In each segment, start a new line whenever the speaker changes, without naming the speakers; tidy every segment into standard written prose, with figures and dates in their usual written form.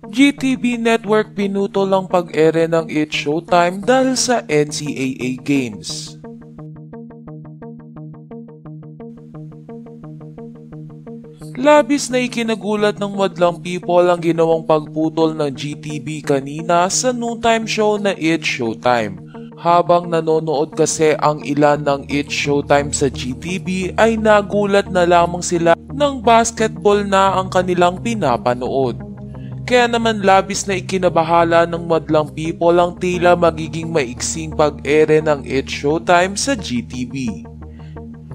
GTV Network pinutol ang pag-ere ng It's Showtime dahil sa NCAA Games. Labis na ikinagulat ng madlang people ang ginawang pagputol ng GTV kanina sa noontime show na It's Showtime. Habang nanonood kasi ang ilan ng It's Showtime sa GTV ay nagulat na lamang sila ng basketball na ang kanilang pinapanood. Kaya naman labis na ikinabahala ng madlang people ang tila magiging maiksing pag-ere ng It's Showtime sa GTV.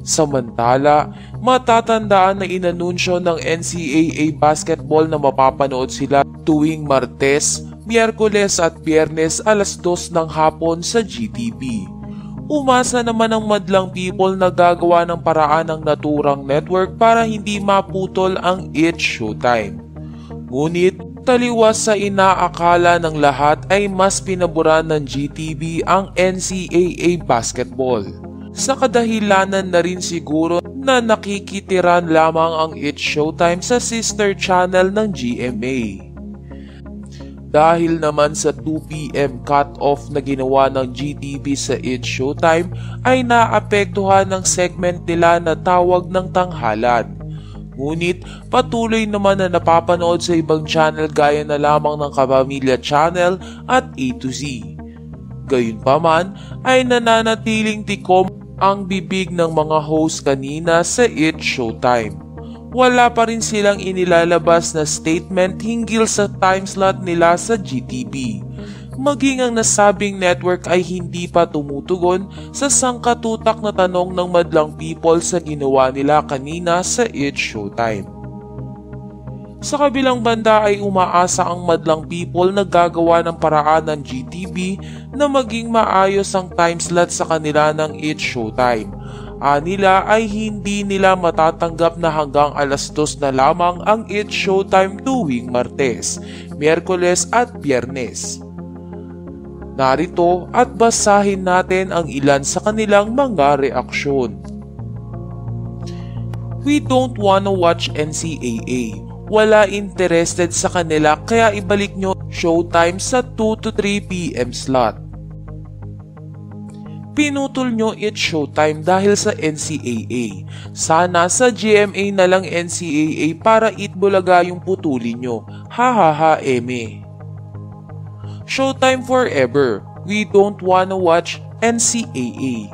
Samantala, matatandaan na inanunsyo ng NCAA basketball na mapapanood sila tuwing Martes, Miyerkules at Biyernes alas 2 ng hapon sa GTV. Umasa naman ang madlang people na gagawa ng paraan ng naturang network para hindi maputol ang It's Showtime. Ngunit, taliwas sa inaakala ng lahat ay mas pinaboran ng GTV ang NCAA basketball. Sa kadahilanan na rin siguro na nakikitiran lamang ang It's Showtime sa sister channel ng GMA. Dahil naman sa 2 PM cut-off na ginawa ng GTV sa It's Showtime ay naapektuhan ng segment nila na tawag ng tanghalan. Ngunit patuloy naman na napapanood sa ibang channel gaya na lamang ng Kapamilya Channel at A to Z. Gayunpaman ay nananatiling tikom ang bibig ng mga host kanina sa It's Showtime. Wala pa rin silang inilalabas na statement hinggil sa timeslot nila sa GTV. Maging ang nasabing network ay hindi pa tumutugon sa sangkatutak na tanong ng madlang people sa ginawa nila kanina sa It's Showtime. Sa kabilang banda ay umaasa ang madlang people na gagawa ng paraan ng GTV na maging maayos ang timeslot sa kanila ng It's Showtime. Anila ay hindi nila matatanggap na hanggang alas 2 na lamang ang It's Showtime tuwing Martes, Miyerkules at Biyernes. Narito at basahin natin ang ilan sa kanilang mga reaksyon. We don't wanna watch NCAA. Wala interested sa kanila kaya ibalik nyo Showtime sa 2 to 3 PM slot. Pinutol nyo It's Showtime dahil sa NCAA. Sana sa GMA na lang NCAA para Itbulaga yung putulin nyo. Hahaha eme. Showtime forever. We don't wanna watch NCAA.